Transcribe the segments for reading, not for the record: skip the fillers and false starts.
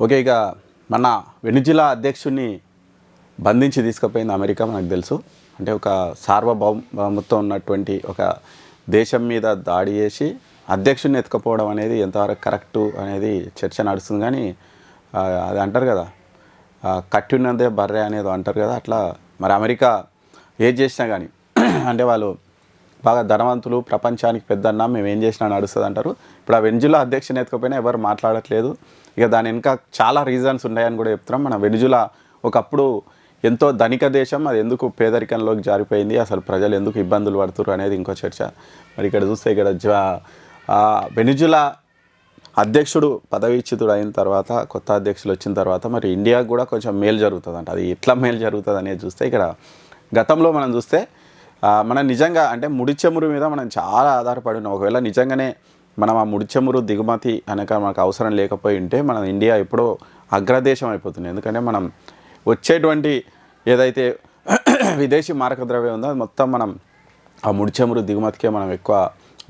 Okay. ఇక మన Venezuela అధ్యక్షుడిని బంధించి తీసుకుపోయింది అమెరికా మనకు తెలుసు. అంటే ఒక సార్వభౌమత్వం ఉన్నటువంటి ఒక దేశం మీద దాడి చేసి అధ్యక్షుడిని ఎత్తుకపోవడం అనేది ఎంతవరకు కరెక్టు అనేది చర్చ నడుస్తుంది. కానీ అది అంటారు కదా, కట్టి ఉన్నదే బర్రె అనేది అంటారు కదా, అట్లా మరి అమెరికా ఏది చేసినా కానీ అంటే వాళ్ళు బాగా ధనవంతులు, ప్రపంచానికి పెద్దన్నా, మేము ఏం చేసినా నడుస్తుంది అంటారు. ఇప్పుడు ఆ వెనిజులా అధ్యక్షుని ఎత్తుకపోయినా ఎవరు మాట్లాడట్లేదు. ఇక దాని వెనుక చాలా రీజన్స్ ఉన్నాయని కూడా చెప్తున్నాం. మన వెనిజులా ఒకప్పుడు ఎంతో ధనిక దేశం, అది ఎందుకు పేదరికంలోకి జారిపోయింది, అసలు ప్రజలు ఎందుకు ఇబ్బందులు పడుతున్నారు అనేది ఇంకో చర్చ. మరి ఇక్కడ చూస్తే ఇక్కడ వెనిజులా అధ్యక్షుడు పదవీచ్యుతుడు అయిన తర్వాత, కొత్త అధ్యక్షులు వచ్చిన తర్వాత మరి ఇండియాకు కూడా కొంచెం మేలు జరుగుతుందంట. అది ఎట్లా మేలు జరుగుతుంది అనేది చూస్తే ఇక్కడ గతంలో మనం చూస్తే మనం నిజంగా అంటే ముడి చమురు మీద మనం చాలా ఆధారపడి ఉన్నాం. ఒకవేళ నిజంగానే మనం ఆ ముడి చమురు దిగుమతి అనక మనకు అవసరం లేకపోయి ఉంటే మన ఇండియా ఎప్పుడో అగ్రదేశం అయిపోతుంది. ఎందుకంటే మనం వచ్చేటువంటి ఏదైతే విదేశీ మారక ద్రవ్యం ఉందో అది మొత్తం మనం ఆ ముడి చమురు దిగుమతికే మనం ఎక్కువ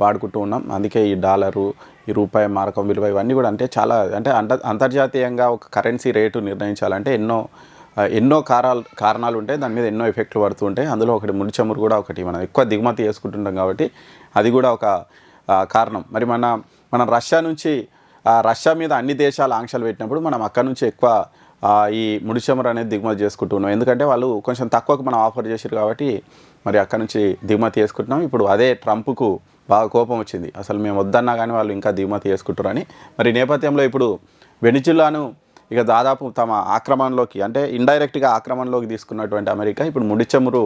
వాడుకుంటూ ఉన్నాం. అందుకే ఈ డాలరు, ఈ రూపాయి మారకం విలువ ఇవన్నీ కూడా అంటే చాలా అంటే అంతర్జాతీయంగా ఒక కరెన్సీ రేటు నిర్ణయించాలంటే ఎన్నో కారణాలు ఉంటాయి. దాని మీద ఎన్నో ఎఫెక్ట్లు పడుతూ ఉంటాయి. అందులో ఒకటి ముడి చమురు కూడా ఒకటి. మనం ఎక్కువ దిగుమతి చేసుకుంటుంటాం కాబట్టి అది కూడా ఒక కారణం. మరి మన రష్యా మీద అన్ని దేశాలు ఆంక్షలు పెట్టినప్పుడు మనం అక్కడ నుంచి ఎక్కువ ఈ ముడి చమురు అనేది దిగుమతి చేసుకుంటున్నాం. ఎందుకంటే వాళ్ళు కొంచెం తక్కువకు మనం ఆఫర్ చేశారు కాబట్టి మరి అక్కడ నుంచి దిగుమతి చేసుకుంటున్నాం. ఇప్పుడు అదే ట్రంప్కు బాగా కోపం వచ్చింది, అసలు మేము వద్దన్నా కానీ వాళ్ళు ఇంకా దిగుమతి చేసుకుంటారని. మరి నేపథ్యంలో ఇప్పుడు వెనిజులాను ఇక దాదాపు తమ ఆక్రమణలోకి అంటే ఇండైరెక్ట్గా ఆక్రమణలోకి తీసుకున్నటువంటి అమెరికా ఇప్పుడు ముడి చమురు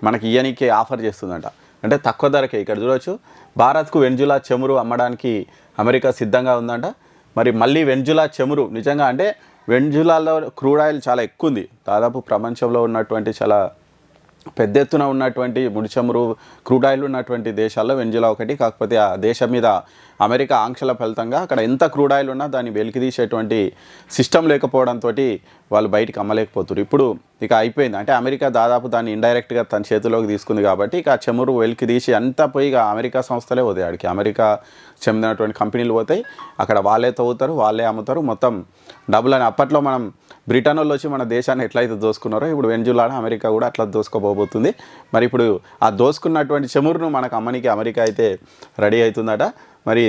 మనకి ఇయ్యనికే ఆఫర్ చేస్తుందంట. అంటే తక్కువ ధరకే. ఇక్కడ చూడవచ్చు, భారత్కు వెనిజులా చమురు అమ్మడానికి అమెరికా సిద్ధంగా ఉందంట. మరి మళ్ళీ వెనిజులా చమురు నిజంగా అంటే వెనిజులాలో క్రూడ్ ఆయిల్ చాలా ఎక్కువ ఉంది. దాదాపు ప్రపంచంలో ఉన్నటువంటి చాలా పెద్ద ఎత్తున ఉన్నటువంటి ముడి చమురు క్రూడ్ ఆయిల్ ఉన్నటువంటి దేశాల్లో వెనిజులా ఒకటి. కాకపోతే ఆ దేశం మీద అమెరికా ఆంక్షల ఫలితంగా అక్కడ ఎంత క్రూడ్ ఆయిల్ ఉన్నా దాన్ని వెలికి తీసేటువంటి సిస్టమ్ లేకపోవడంతో వాళ్ళు బయటికి అమ్మలేకపోతున్నారు. ఇప్పుడు ఇక అయిపోయింది. అంటే అమెరికా దాదాపు దాన్ని ఇండైరెక్ట్గా తన చేతిలోకి తీసుకుంది కాబట్టి ఇక చమురు వెలికి తీసి అంతా పోయి ఇక అమెరికా సంస్థలే పోతాయి. ఆడికి అమెరికా చెందినటువంటి కంపెనీలు పోతాయి, అక్కడ వాళ్ళే తవ్వుతారు, వాళ్ళే అమ్ముతారు, మొత్తం డబ్బులని. అప్పట్లో మనం బ్రిటన్ వాళ్ళు వచ్చి మన దేశాన్ని ఎట్లయితే దోసుకున్నారో ఇప్పుడు వెనిజులా అమెరికా కూడా అట్లా దోసుకోబోతుంది. మరి ఇప్పుడు ఆ దోసుకున్నటువంటి చమురును మనకు అమ్మనికి అమెరికా అయితే రెడీ అవుతుందట. మరి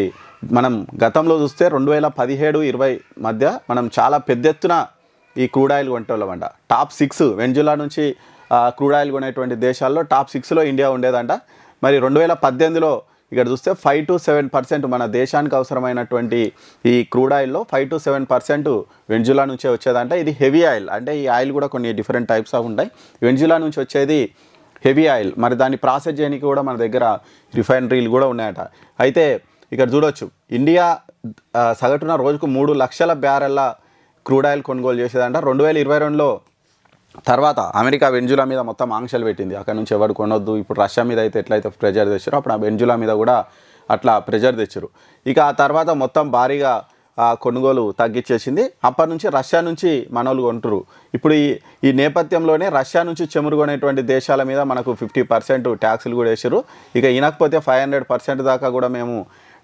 మనం గతంలో చూస్తే 2017-20 మధ్య మనం చాలా పెద్ద ఎత్తున ఈ క్రూడ్ ఆయిల్ కొంటోళ్ళమంట. టాప్ 6 వెనిజులా నుంచి క్రూడ్ ఆయిల్ కొనేటువంటి దేశాల్లో టాప్ 6లో ఇండియా ఉండేదంట. మరి 2018లో ఇక్కడ చూస్తే 5-7% మన దేశానికి అవసరమైనటువంటి ఈ క్రూడ్ ఆయిల్లో 5-7% వెనిజులా నుంచే వచ్చేదంట. ఇది హెవీ ఆయిల్. అంటే ఈ ఆయిల్ కూడా కొన్ని డిఫరెంట్ టైప్స్ ఆఫ్ ఉంటాయి. వెనిజులా నుంచి వచ్చేది హెవీ ఆయిల్. మరి దాన్ని ప్రాసెస్ చేయడానికి కూడా మన దగ్గర రిఫైనరీలు కూడా ఉన్నాయట. అయితే ఇక్కడ చూడవచ్చు, ఇండియా సగటున రోజుకు 3 లక్షల బ్యారెల్ల క్రూడ్ ఆయిల్ కొనుగోలు చేసేదంట. 2022లో తర్వాత అమెరికా వెనిజులా మీద మొత్తం ఆంక్షలు పెట్టింది, అక్కడ నుంచి ఎవరు కొనొద్దు. ఇప్పుడు రష్యా మీద అయితే ఎట్లయితే ప్రెజర్ తెచ్చారో అప్పుడు ఆ వెనిజులా మీద కూడా అట్లా ప్రెజర్ తెచ్చారు. ఇక ఆ తర్వాత మొత్తం భారీగా కొనుగోలు తగ్గించేసింది. అప్పటి నుంచి రష్యా నుంచి మనోళ్ళు కొంటారు. ఇప్పుడు ఈ నేపథ్యంలోనే రష్యా నుంచి చమురు కొనేటువంటి దేశాల మీద మనకు 50% ట్యాక్సులు కూడా వేసారు. ఇక ఇనకపోతే 500% దాకా కూడా మేము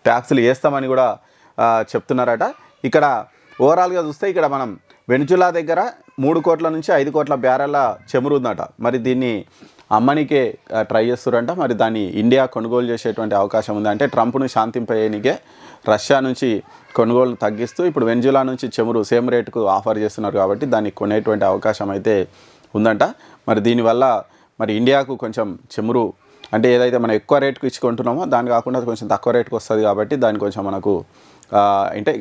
ట్యాక్సులు వేస్తామని కూడా చెప్తున్నారట. ఇక్కడ ఓవరాల్గా చూస్తే ఇక్కడ మనం వెనిజులా దగ్గర 3 కోట్ల నుంచి 5 కోట్ల బ్యారెల్ల చమురు ఉందట. మరి దీన్ని అమ్మనికే ట్రై చేస్తారంట. మరి దాన్ని ఇండియా కొనుగోలు చేసేటువంటి అవకాశం ఉంది. అంటే ట్రంప్ను శాంతింపేయనికే రష్యా నుంచి కొనుగోలు తగ్గిస్తూ ఇప్పుడు వెనిజులా నుంచి చమురు సేమ్ రేటుకు ఆఫర్ చేస్తున్నారు కాబట్టి దాన్ని కొనేటువంటి అవకాశం అయితే ఉందంట. మరి దీనివల్ల మరి ఇండియాకు కొంచెం చమురు అంటే ఏదైతే మనం ఎక్కువ రేటుకు ఇచ్చుకుంటున్నామో దాని కాకుండా కొంచెం తక్కువ రేటుకు వస్తుంది కాబట్టి దాన్ని కొంచెం మనకు అంటే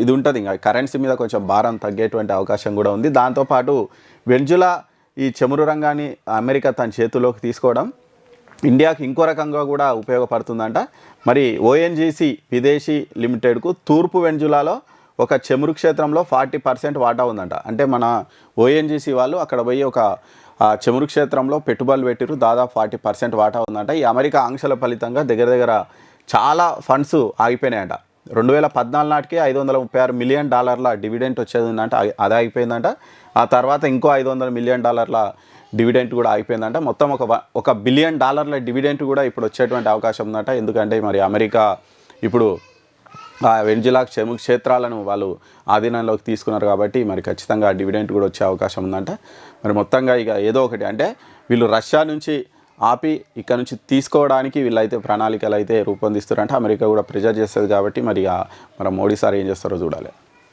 ఇది ఉంటుంది, ఇంకా కరెన్సీ మీద కొంచెం భారం తగ్గేటువంటి అవకాశం కూడా ఉంది. దాంతోపాటు వెనిజులా ఈ చమురు రంగాన్ని అమెరికా తన చేతిలోకి తీసుకోవడం ఇండియాకి ఇంకో రకంగా కూడా ఉపయోగపడుతుందంట. మరి ఓఎన్జీసీ విదేశీ లిమిటెడ్కు తూర్పు వెనిజులాలో ఒక చమురు క్షేత్రంలో 40% వాటా ఉందంట. అంటే మన ఓఎన్జీసీ వాళ్ళు అక్కడ పోయి ఒక చమురు క్షేత్రంలో పెట్టుబడులు పెట్టిరు, దాదాపు 40% వాటా ఉందంట. ఈ అమెరికా ఆంక్షల ఫలితంగా దగ్గర చాలా ఫండ్స్ ఆగిపోయినాయంట. 2014 నాటికే $536 మిలియన్ డివిడెంట్ వచ్చేది ఉందంట, అది ఆగిపోయిందంట. ఆ తర్వాత ఇంకో $500 మిలియన్ డివిడెంట్ కూడా ఆగిపోయిందంట. మొత్తం $1 బిలియన్ డివిడెంట్ కూడా ఇప్పుడు వచ్చేటువంటి అవకాశం ఉందంట. ఎందుకంటే మరి అమెరికా ఇప్పుడు ఆ వెనిజులా క్షేత్రాలను వాళ్ళు ఆధీనంలోకి తీసుకున్నారు కాబట్టి మరి ఖచ్చితంగా డివిడెంట్ కూడా వచ్చే అవకాశం ఉందంట. మరి మొత్తంగా ఇక ఏదో ఒకటి అంటే వీళ్ళు రష్యా నుంచి ఆపి ఇక్కడ నుంచి తీసుకోవడానికి వీళ్ళైతే ప్రణాళికలు అయితే రూపొందిస్తారంటే అమెరికా కూడా ప్రెజర్ చేస్తుంది కాబట్టి మరి మన మోడీ సార్ ఏం చేస్తారో చూడాలి.